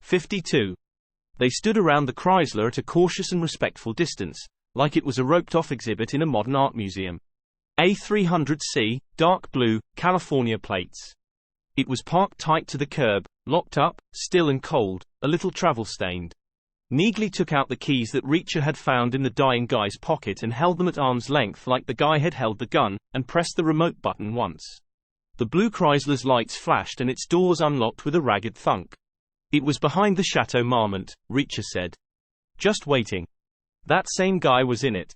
52. They stood around the Chrysler at a cautious and respectful distance, like it was a roped-off exhibit in a modern art museum. A300C, dark blue, California plates. It was parked tight to the curb, locked up, still and cold, a little travel-stained. Neagley took out the keys that Reacher had found in the dying guy's pocket and held them at arm's length like the guy had held the gun, and pressed the remote button once. The blue Chrysler's lights flashed and its doors unlocked with a ragged thunk. It was behind the Chateau Marmont, Reacher said. Just waiting. That same guy was in it.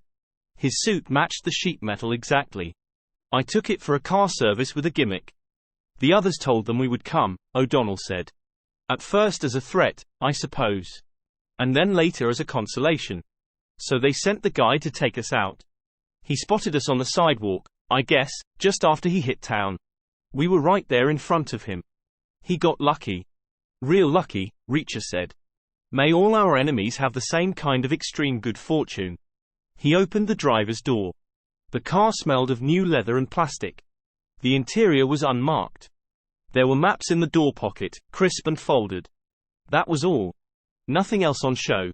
His suit matched the sheet metal exactly. I took it for a car service with a gimmick. The others told them we would come, O'Donnell said. At first as a threat, I suppose. And then later as a consolation. So they sent the guy to take us out. He spotted us on the sidewalk, I guess, just after he hit town. We were right there in front of him. He got lucky. Real lucky, Reacher said. May all our enemies have the same kind of extreme good fortune. He opened the driver's door. The car smelled of new leather and plastic. The interior was unmarked. There were maps in the door pocket, crisp and folded. That was all. Nothing else on show.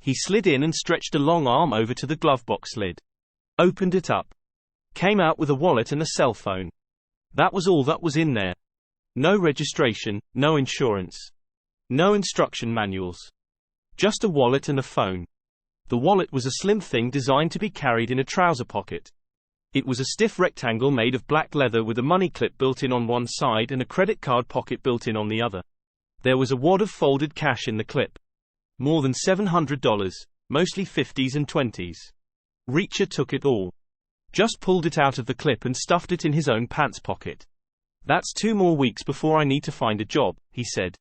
He slid in and stretched a long arm over to the glovebox lid. Opened it up. Came out with a wallet and a cell phone. That was all that was in there. No registration, no insurance. No instruction manuals. Just a wallet and a phone. The wallet was a slim thing designed to be carried in a trouser pocket. It was a stiff rectangle made of black leather with a money clip built in on one side and a credit card pocket built in on the other. There was a wad of folded cash in the clip. More than $700, mostly 50s and 20s. Reacher took it all. Just pulled it out of the clip and stuffed it in his own pants pocket. That's 2 more weeks before I need to find a job, he said.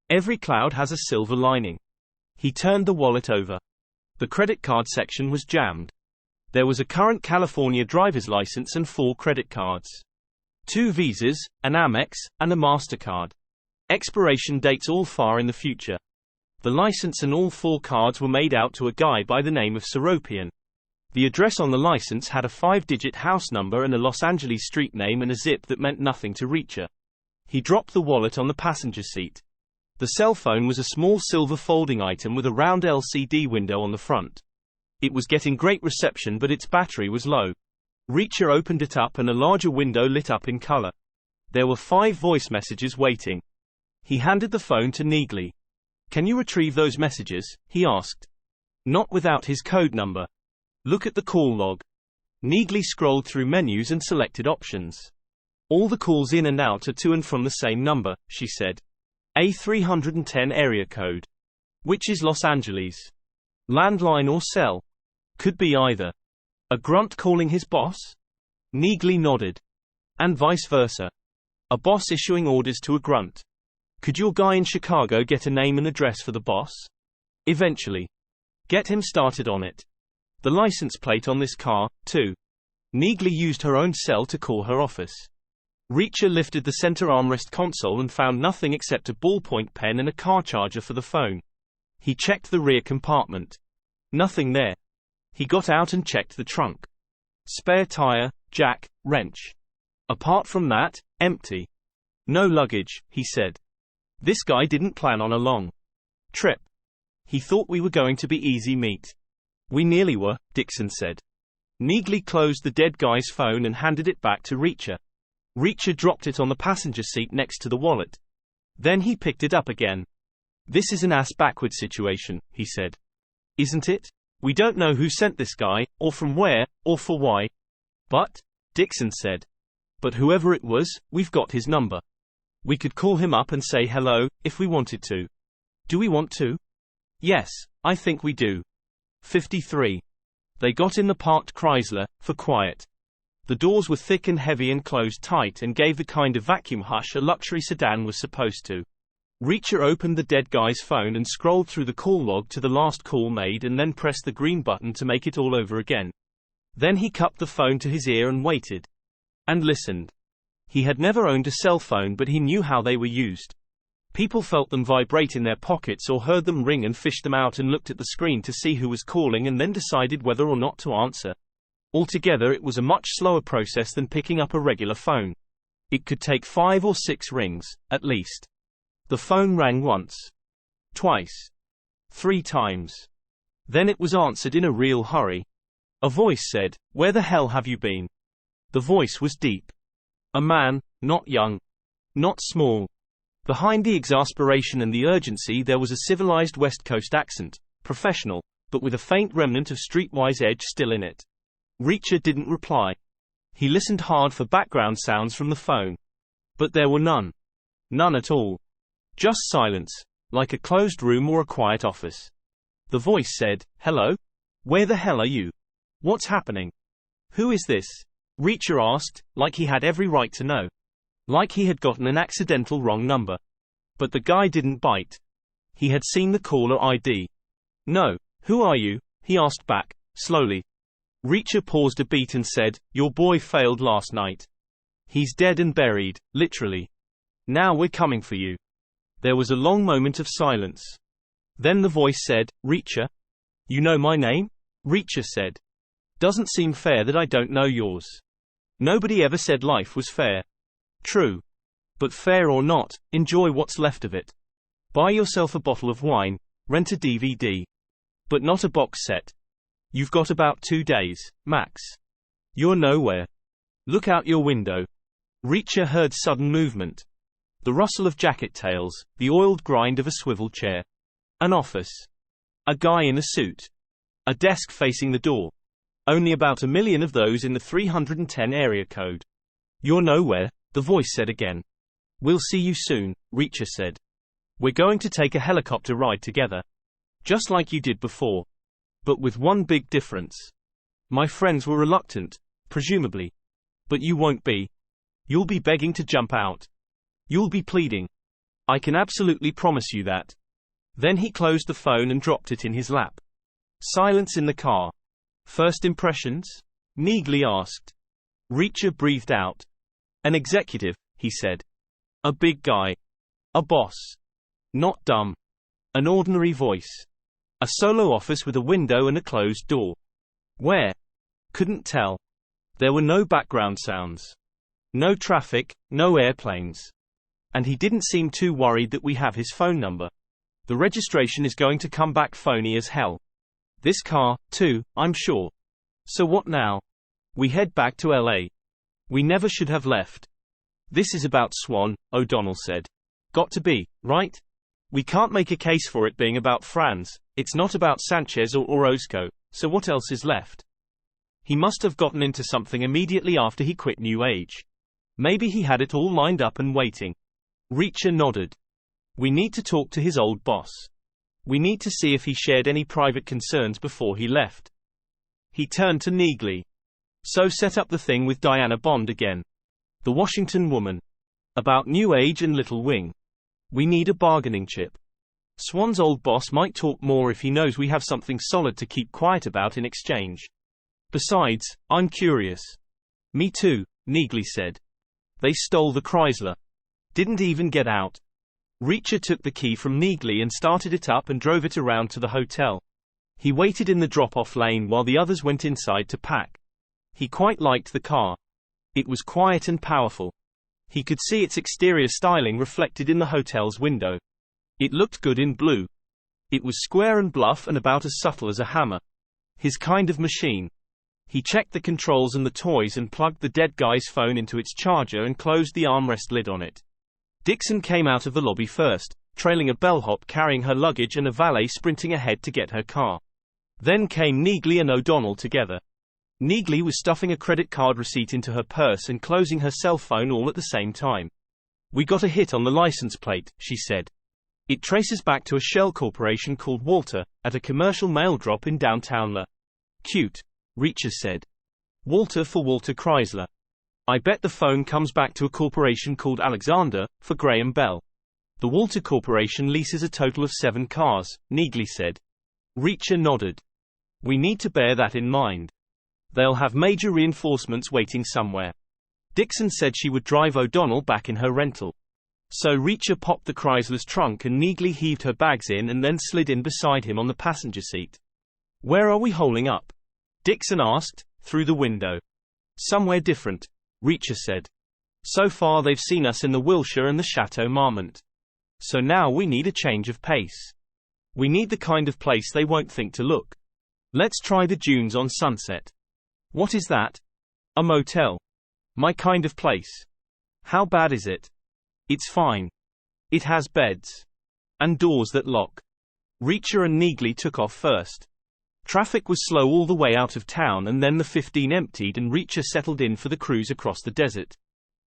Every cloud has a silver lining. He turned the wallet over. The credit card section was jammed. There was a current California driver's license and 4 credit cards. 2 Visas, an Amex, and a MasterCard. Expiration dates all far in the future. The license and all 4 cards were made out to a guy by the name of Seropian. The address on the license had a 5-digit house number and a Los Angeles street name and a zip that meant nothing to Reacher. He dropped the wallet on the passenger seat. The cell phone was a small silver folding item with a round LCD window on the front. It was getting great reception but its battery was low. Reacher opened it up and a larger window lit up in color. There were 5 voice messages waiting. He handed the phone to Neagley. Can you retrieve those messages? He asked. Not without his code number. Look at the call log. Neagley scrolled through menus and selected options. All the calls in and out are to and from the same number, she said. A310 area code. Which is Los Angeles? Landline or cell? Could be either. A grunt calling his boss? Neagley nodded. And vice versa. A boss issuing orders to a grunt. Could your guy in Chicago get a name and address for the boss? Eventually. Get him started on it. The license plate on this car, too. Neagley used her own cell to call her office. Reacher lifted the center armrest console and found nothing except a ballpoint pen and a car charger for the phone. He checked the rear compartment. Nothing there. He got out and checked the trunk. Spare tire, jack, wrench. Apart from that, empty. No luggage, he said. This guy didn't plan on a long trip. He thought we were going to be easy meat. We nearly were, Dixon said. Neagley closed the dead guy's phone and handed it back to Reacher. Reacher dropped it on the passenger seat next to the wallet. Then he picked it up again. This is an ass-backwards situation, he said. Isn't it? We don't know who sent this guy, or from where, or for why. But, Dixon said. But whoever it was, we've got his number. We could call him up and say hello, if we wanted to. Do we want to? Yes, I think we do. 53. They got in the parked Chrysler, for quiet. The doors were thick and heavy and closed tight and gave the kind of vacuum hush a luxury sedan was supposed to. Reacher opened the dead guy's phone and scrolled through the call log to the last call made and then pressed the green button to make it all over again. Then he cupped the phone to his ear and waited. And listened. He had never owned a cell phone but he knew how they were used. People felt them vibrate in their pockets or heard them ring and fished them out and looked at the screen to see who was calling and then decided whether or not to answer. Altogether it was a much slower process than picking up a regular phone. It could take 5 or 6 rings, at least. The phone rang once. Twice. 3 times. Then it was answered in a real hurry. A voice said, "Where the hell have you been?" The voice was deep. A man, not young. Not small. Behind the exasperation and the urgency there was a civilized West Coast accent, professional, but with a faint remnant of streetwise edge still in it. Reacher didn't reply. He listened hard for background sounds from the phone. But there were none. None at all. Just silence, like a closed room or a quiet office. The voice said, "Hello? Where the hell are you? What's happening? Who is this?" Reacher asked, like he had every right to know. Like he had gotten an accidental wrong number. But the guy didn't bite. He had seen the caller ID. "No, who are you?" he asked back, slowly. Reacher paused a beat and said, "Your boy failed last night. He's dead and buried, literally. Now we're coming for you." There was a long moment of silence. Then the voice said, "Reacher? You know my name?" Reacher said, "Doesn't seem fair that I don't know yours. Nobody ever said life was fair." True. But fair or not, enjoy what's left of it. Buy yourself a bottle of wine, rent a DVD. But not a box set. You've got about 2 days, max. You're nowhere. Look out your window. Reacher heard sudden movement. The rustle of jacket tails, the oiled grind of a swivel chair. An office. A guy in a suit. A desk facing the door. Only about 1 million of those in the 310 area code. "You're nowhere," the voice said again. "We'll see you soon," Reacher said. "We're going to take a helicopter ride together. Just like you did before. But with one big difference. My friends were reluctant, presumably. But you won't be. You'll be begging to jump out. You'll be pleading. I can absolutely promise you that." Then he closed the phone and dropped it in his lap. Silence in the car. "First impressions?" Neagley asked. Reacher breathed out. "An executive," he said. "A big guy. A boss. Not dumb. An ordinary voice. A solo office with a window and a closed door. Where? Couldn't tell. There were no background sounds. No traffic, no airplanes. And he didn't seem too worried that we have his phone number. The registration is going to come back phony as hell. This car, too, I'm sure. So what now? We head back to LA. We never should have left. This is about Swan, O'Donnell said. Got to be, right? We can't make a case for it being about Franz. It's not about Sanchez or Orozco, so what else is left? He must have gotten into something immediately after he quit New Age. Maybe he had it all lined up and waiting. Reacher nodded. We need to talk to his old boss. We need to see if he shared any private concerns before he left. He turned to Neagley. So set up the thing with Diana Bond again. The Washington woman. About New Age and Little Wing. We need a bargaining chip. Swan's old boss might talk more if he knows we have something solid to keep quiet about in exchange. Besides, I'm curious. Me too, Neagley said. They stole the Chrysler. Didn't even get out. Reacher took the key from Neagley and started it up and drove it around to the hotel. He waited in the drop-off lane while the others went inside to pack. He quite liked the car. It was quiet and powerful. He could see its exterior styling reflected in the hotel's window. It looked good in blue. It was square and bluff and about as subtle as a hammer. His kind of machine. He checked the controls and the toys and plugged the dead guy's phone into its charger and closed the armrest lid on it. Dixon came out of the lobby first, trailing a bellhop carrying her luggage and a valet sprinting ahead to get her car. Then came Neagley and O'Donnell together. Neagley was stuffing a credit card receipt into her purse and closing her cell phone all at the same time. We got a hit on the license plate, she said. It traces back to a shell corporation called Walter, at a commercial mail drop in downtown La. Cute, Reacher said. Walter for Walter Chrysler. I bet the phone comes back to a corporation called Alexander, for Graham Bell. The Walter Corporation leases a total of 7 cars, Neagley said. Reacher nodded. We need to bear that in mind. They'll have major reinforcements waiting somewhere. Dixon said she would drive O'Donnell back in her rental. So Reacher popped the Chrysler's trunk and Neagley heaved her bags in and then slid in beside him on the passenger seat. Where are we holing up? Dixon asked, through the window. Somewhere different, Reacher said. So far they've seen us in the Wilshire and the Chateau Marmont. So now we need a change of pace. We need the kind of place they won't think to look. Let's try the dunes on Sunset. What is that? A motel. My kind of place. How bad is it? It's fine. It has beds. And doors that lock. Reacher and Neagley took off first. Traffic was slow all the way out of town, and then the 15 emptied and Reacher settled in for the cruise across the desert.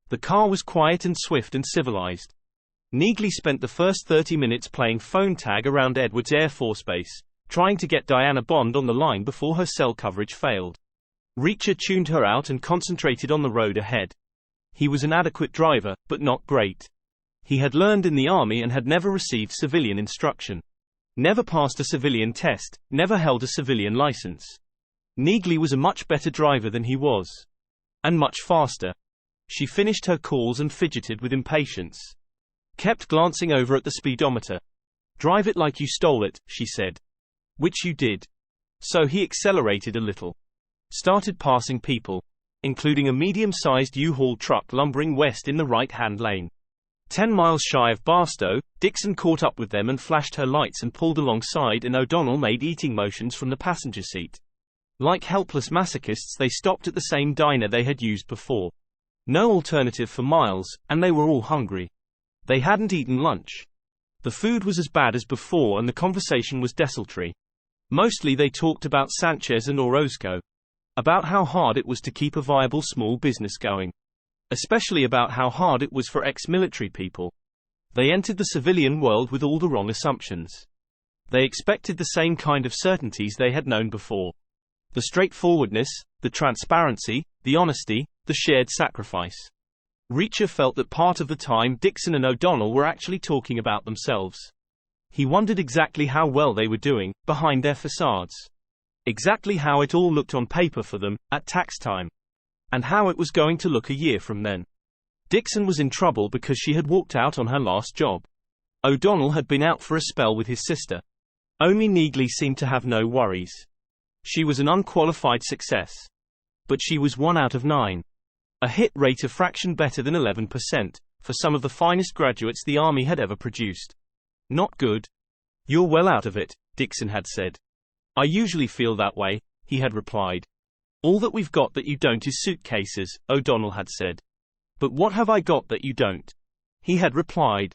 The car was quiet and swift and civilized. Neagley spent the first 30 minutes playing phone tag around Edwards Air Force Base, trying to get Diana Bond on the line before her cell coverage failed. Reacher tuned her out and concentrated on the road ahead. He was an adequate driver, but not great. He had learned in the army and had never received civilian instruction. Never passed a civilian test, never held a civilian license. Neagley was a much better driver than he was. And much faster. She finished her calls and fidgeted with impatience. Kept glancing over at the speedometer. Drive it like you stole it, she said. Which you did. So he accelerated a little. Started passing people. Including a medium-sized U-Haul truck lumbering west in the right-hand lane. 10 miles shy of Barstow, Dixon caught up with them and flashed her lights and pulled alongside, and O'Donnell made eating motions from the passenger seat. Like helpless masochists, they stopped at the same diner they had used before. No alternative for miles, and they were all hungry. They hadn't eaten lunch. The food was as bad as before and the conversation was desultory. Mostly they talked about Sanchez and Orozco. About how hard it was to keep a viable small business going. Especially about how hard it was for ex-military people. They entered the civilian world with all the wrong assumptions. They expected the same kind of certainties they had known before. The straightforwardness, the transparency, the honesty, the shared sacrifice. Reacher felt that part of the time Dixon and O'Donnell were actually talking about themselves. He wondered exactly how well they were doing, behind their facades. Exactly how it all looked on paper for them, at tax time. And how it was going to look a year from then. Dixon was in trouble because she had walked out on her last job. O'Donnell had been out for a spell with his sister. Only Neagley seemed to have no worries. She was an unqualified success. But she was 1 out of 9. A hit rate a fraction better than 11%, for some of the finest graduates the Army had ever produced. Not good. You're well out of it, Dixon had said. I usually feel that way, he had replied. All that we've got that you don't is suitcases, O'Donnell had said. But what have I got that you don't? He had replied.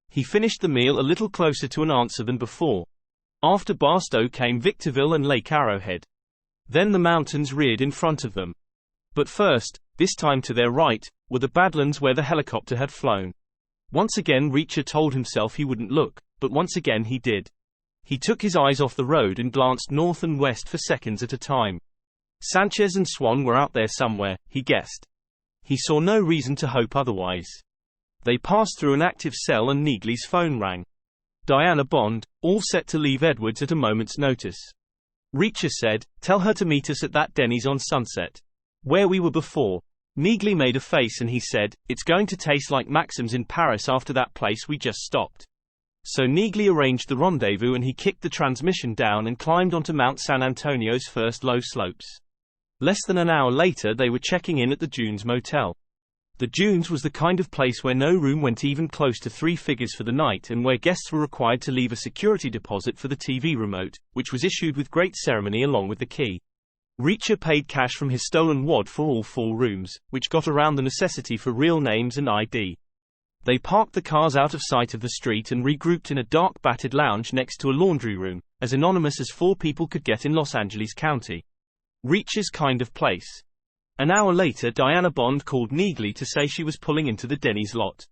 He finished the meal a little closer to an answer than before. After Barstow came Victorville and Lake Arrowhead. Then the mountains reared in front of them. But first, this time to their right, were the Badlands where the helicopter had flown. Once again Reacher told himself he wouldn't look, but once again he did. He took his eyes off the road and glanced north and west for seconds at a time. Sanchez and Swan were out there somewhere, he guessed. He saw no reason to hope otherwise. They passed through an active cell and Neagley's phone rang. Diana Bond, all set to leave Edwards at a moment's notice. Reacher said, tell her to meet us at that Denny's on Sunset. Where we were before. Neagley made a face and he said, it's going to taste like Maxim's in Paris after that place we just stopped. So Neagley arranged the rendezvous and he kicked the transmission down and climbed onto Mount San Antonio's first low slopes. Less than an hour later they were checking in at the Dunes Motel. The Dunes was the kind of place where no room went even close to 3 figures for the night and where guests were required to leave a security deposit for the TV remote, which was issued with great ceremony along with the key. Reacher paid cash from his stolen wad for all 4 rooms, which got around the necessity for real names and ID. They parked the cars out of sight of the street and regrouped in a dark battered lounge next to a laundry room, as anonymous as 4 people could get in Los Angeles County. Reacher's kind of place. An hour later Diana Bond called Neagley to say she was pulling into the Denny's lot.